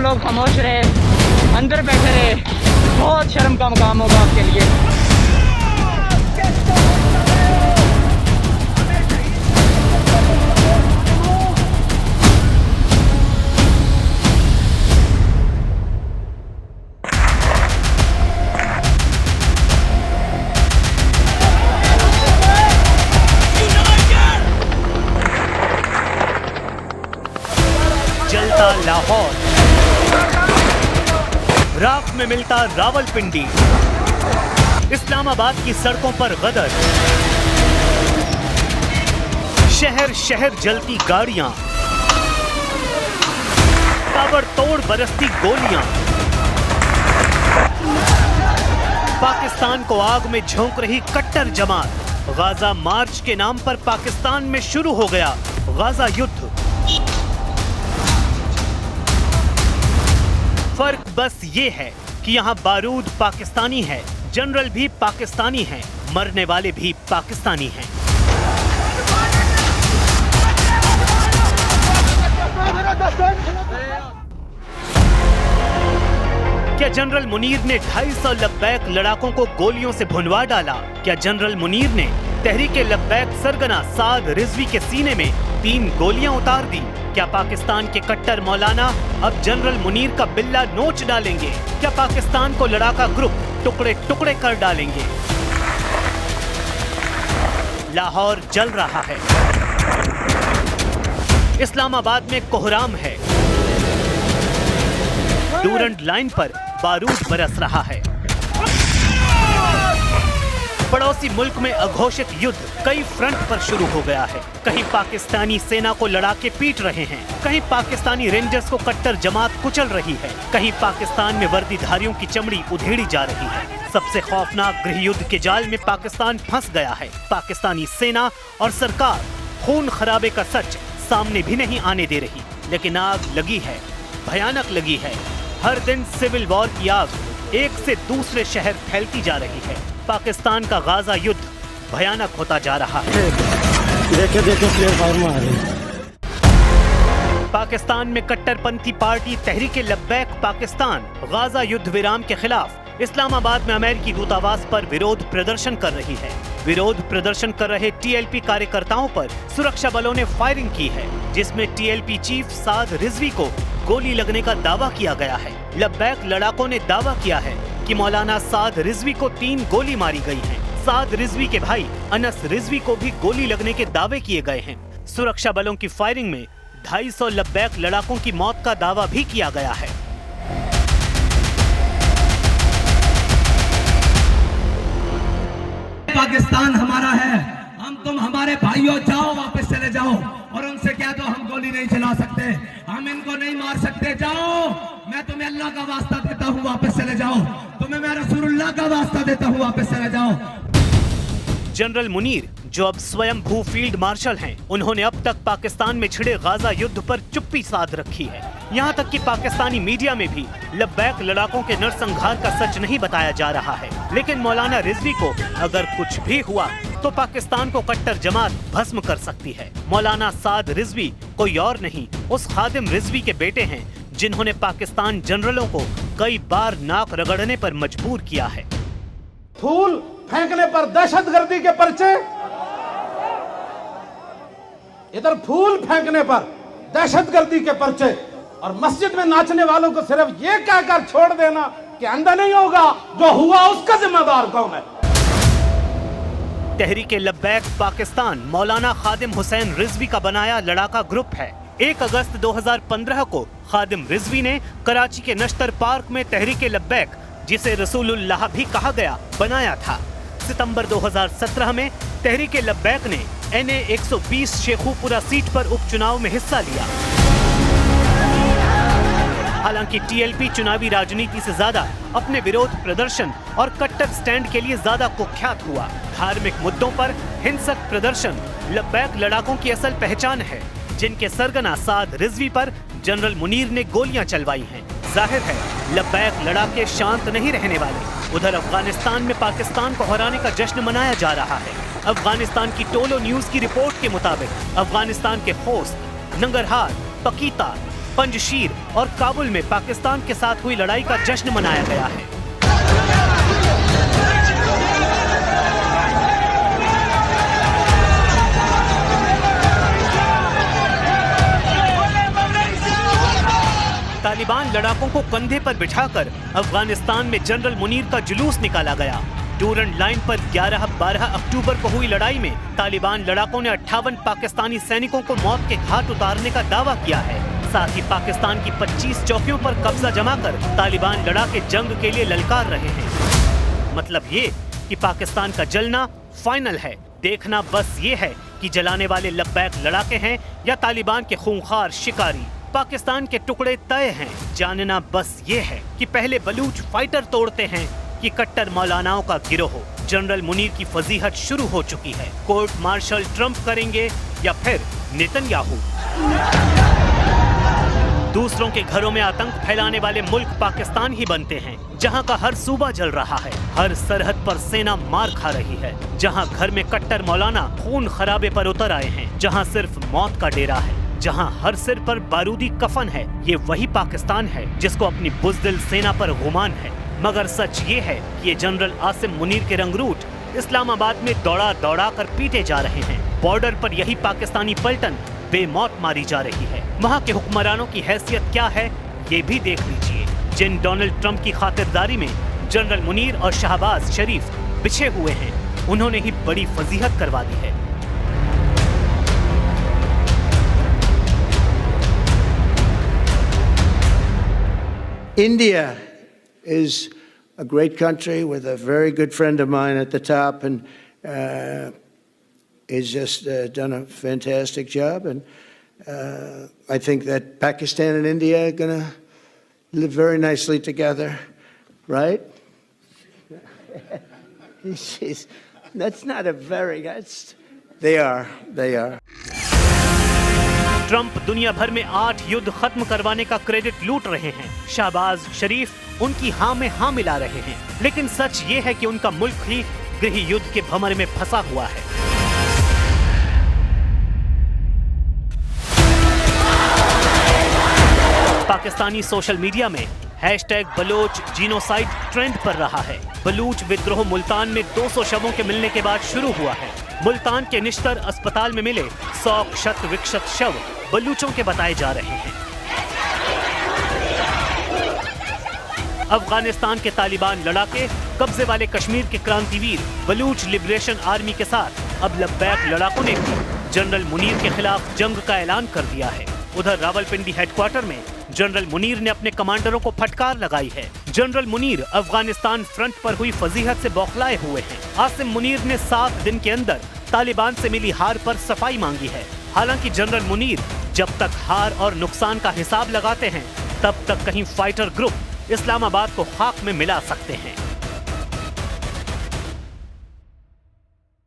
लोग खामोश रहे, अंदर बैठे रहे, बहुत शर्म का मकाम होगा आपके लिए। जलता लाहौर, राख में मिलता रावलपिंडी, इस्लामाबाद की सड़कों पर गदर, शहर शहर जलती गाड़ियां, ताबड़तोड़ बरसती गोलियां, पाकिस्तान को आग में झोंक रही कट्टर जमात। गाजा मार्च के नाम पर पाकिस्तान में शुरू हो गया गाजा युद्ध। फर्क बस ये है कि यहाँ बारूद पाकिस्तानी है, जनरल भी पाकिस्तानी है, मरने वाले भी पाकिस्तानी हैं। क्या जनरल मुनीर ने 250 लब्बैक लड़ाकों को गोलियों से भुनवा डाला? क्या जनरल मुनीर ने तहरीके लब्बैक सरगना साद रिजवी के सीने में 3 गोलियां उतार दी? क्या पाकिस्तान के कट्टर मौलाना अब जनरल मुनीर का बिल्ला नोच डालेंगे? क्या पाकिस्तान को लड़ाका ग्रुप टुकड़े टुकड़े कर डालेंगे? लाहौर जल रहा है, इस्लामाबाद में कोहराम है, डूरंड लाइन पर बारूद बरस रहा है। पड़ोसी मुल्क में अघोषित युद्ध कई फ्रंट पर शुरू हो गया है। कहीं पाकिस्तानी सेना को लड़ाके पीट रहे हैं, कहीं पाकिस्तानी रेंजर्स को कट्टर जमात कुचल रही है, कहीं पाकिस्तान में वर्दीधारियों की चमड़ी उधेड़ी जा रही है। सबसे खौफनाक गृह युद्ध के जाल में पाकिस्तान फंस गया है। पाकिस्तानी सेना और सरकार खून खराबे का सच सामने भी नहीं आने दे रही, लेकिन आग लगी है, भयानक लगी है। हर दिन सिविल वॉर की आग एक से दूसरे शहर फैलती जा रही है। पाकिस्तान का गाजा युद्ध भयानक होता जा रहा है। पाकिस्तान में कट्टरपंथी पार्टी तहरीके लब्बैक पाकिस्तान गाजा युद्ध विराम के खिलाफ इस्लामाबाद में अमेरिकी दूतावास पर विरोध प्रदर्शन कर रही है। विरोध प्रदर्शन कर रहे टीएलपी कार्यकर्ताओं पर सुरक्षा बलों ने फायरिंग की है, जिसमें टीएलपी चीफ साद रिजवी को गोली लगने का दावा किया गया है। लब्बैक लड़ाकों ने दावा किया है कि मौलाना साद रिजवी को 3 गोली मारी गई है। साद रिजवी के भाई अनस रिजवी को भी गोली लगने के दावे किए गए हैं। सुरक्षा बलों की फायरिंग में 250 लब्बैक लड़ाकों की मौत का दावा भी किया गया है। पाकिस्तान हमारा है, हम तुम हमारे भाइयों, जाओ वापस चले जाओ और उनसे कह दो हम गोली नहीं चला सकते, हम इनको नहीं मार सकते, जाओ, मैं तुम्हें अल्लाह का वास्ता देता हूँ वापस चले जाओ, तुम्हें मैं रसूलुल्लाह का वास्ता देता हूँ वापस चले जाओ। जनरल मुनीर, जो अब स्वयं भू फील्ड मार्शल हैं, उन्होंने अब तक पाकिस्तान में छिड़े गाजा युद्ध पर चुप्पी साध रखी है। यहाँ तक कि पाकिस्तानी मीडिया में भी लब्बैक लड़ाकों के नरसंहार का सच नहीं बताया जा रहा है। लेकिन मौलाना रिजवी को अगर कुछ भी हुआ तो पाकिस्तान को कट्टर जमात भस्म कर सकती है। मौलाना साद रिजवी कोई और नहीं, उस खादिम रिजवी के बेटे हैं, जिन्होंने पाकिस्तान जनरलों को कई बार नाक रगड़ने पर मजबूर किया है। फूल फेंकने पर दहशतगर्दी के पर्चे, इधर फूल फेंकने पर दहशतगर्दी के पर्चे, और मस्जिद में नाचने वालों को सिर्फ ये कहकर छोड़ देना कि अंधा नहीं होगा, जो हुआ उसका जिम्मेदार कौन है। तहरीके लब्बैक पाकिस्तान मौलाना खादिम हुसैन रिजवी का बनाया लड़ाका ग्रुप है। 1 अगस्त 2015 को खादिम रिजवी ने कराची के नश्तर पार्क में तहरीके लब्बैक, जिसे रसूलुल्लाह भी कहा गया, बनाया था। सितंबर 2017 में तहरीके लब्बैक ने NA 120 शेखुपुरा सीट पर उपचुनाव में हिस्सा लिया। हालांकि टीएलपी चुनावी राजनीति से ज्यादा अपने विरोध प्रदर्शन और कट्टर स्टैंड के लिए ज्यादा कुख्यात हुआ। धार्मिक मुद्दों पर हिंसक प्रदर्शन लब्बैक लड़ाकों की असल पहचान है, जिनके सरगना साद रिजवी पर जनरल मुनीर ने गोलियां चलवाई हैं। जाहिर है लब्बैक लड़ाके शांत नहीं रहने वाले। उधर अफगानिस्तान में पाकिस्तान को हराने का जश्न मनाया जा रहा है। अफगानिस्तान की टोलो न्यूज की रिपोर्ट के मुताबिक अफगानिस्तान के खोस्त, नंगरहार, पकीता, पंजशीर और काबुल में पाकिस्तान के साथ हुई लड़ाई का जश्न मनाया गया है। तालिबान लड़ाकों को कंधे पर बिठाकर अफगानिस्तान में जनरल मुनीर का जुलूस निकाला गया। डूरन लाइन पर 11-12 अक्टूबर को हुई लड़ाई में तालिबान लड़ाकों ने 58 पाकिस्तानी सैनिकों को मौत के घाट उतारने का दावा किया है। साथ ही पाकिस्तान की 25 चौकियों पर कब्जा जमाकर तालिबान लड़ाके जंग के लिए ललकार रहे हैं। मतलब ये कि पाकिस्तान का जलना फाइनल है। देखना बस ये है कि जलाने वाले लब्बैक लड़ाके हैं या तालिबान के खूंखार शिकारी। पाकिस्तान के टुकड़े तय हैं। जानना बस ये है कि पहले बलूच फाइटर तोड़ते हैं कि कट्टर मौलानाओं का गिरोह। जनरल मुनीर की फजीहत शुरू हो चुकी है। कोर्ट मार्शल ट्रंप करेंगे या फिर नेतन्याहू। दूसरों के घरों में आतंक फैलाने वाले मुल्क पाकिस्तान ही बनते हैं, जहां का हर सूबा जल रहा है, हर सरहद पर सेना मार खा रही है, जहां घर में कट्टर मौलाना खून खराबे पर उतर आए हैं, जहां सिर्फ मौत का डेरा है, जहां हर सिर पर बारूदी कफन है। ये वही पाकिस्तान है जिसको अपनी बुज़दिल सेना पर गुमान है। मगर सच ये है कि ये जनरल आसिम मुनीर के रंगरूट इस्लामाबाद में दौड़ा दौड़ा कर पीटे जा रहे हैं। बॉर्डर पर यही पाकिस्तानी पलटन बेमौत मारी जा रही है। वहाँ के हुक्मरानों की हैसियत क्या है ये भी देख लीजिए। जिन डोनाल्ड ट्रंप की खातिरदारी में जनरल मुनीर और शहबाज शरीफ पिछे हुए हैं, उन्होंने ही बड़ी फजीहत करवा दी है। India is a great country with a very good friend of mine at the top, and he's just done a fantastic job. And I think that Pakistan and India are going to live very nicely together, right? That's not a very. They are. Trump दुनिया भर में 8 युद्ध खत्म करवाने का credit लूट रहे हैं। शहबाज शरीफ उनकी हाँ में हाँ मिला रहे हैं, लेकिन सच ये है कि उनका मुल्क ही गृह युद्ध के भंवर में फंसा हुआ है। पाकिस्तानी सोशल मीडिया में #बलोच जीनोसाइड ट्रेंड पर रहा है। बलूच विद्रोह मुल्तान में 200 शवों के मिलने के बाद शुरू हुआ है। मुल्तान के निश्तर अस्पताल में मिले 100 क्षत विक्षत शव बलूचों के बताए जा रहे हैं। अफगानिस्तान के तालिबान लड़ाके कब्जे वाले कश्मीर के क्रांतिवीर बलूच लिबरेशन आर्मी के साथ अब लब्बैक लड़ाकों ने भी जनरल मुनीर के खिलाफ जंग का ऐलान कर दिया है। उधर रावलपिंडी हेडक्वार्टर में जनरल मुनीर ने अपने कमांडरों को फटकार लगाई है। जनरल मुनीर अफगानिस्तान फ्रंट पर हुई फजीहत से बौखलाए हुए हैं। आसिम मुनीर ने 7 दिन के अंदर तालिबान से मिली हार पर सफाई मांगी है। हालांकि जनरल मुनीर जब तक हार और नुकसान का हिसाब लगाते हैं, तब तक कहीं फाइटर ग्रुप इस्लामाबाद को खाक में मिला सकते हैं।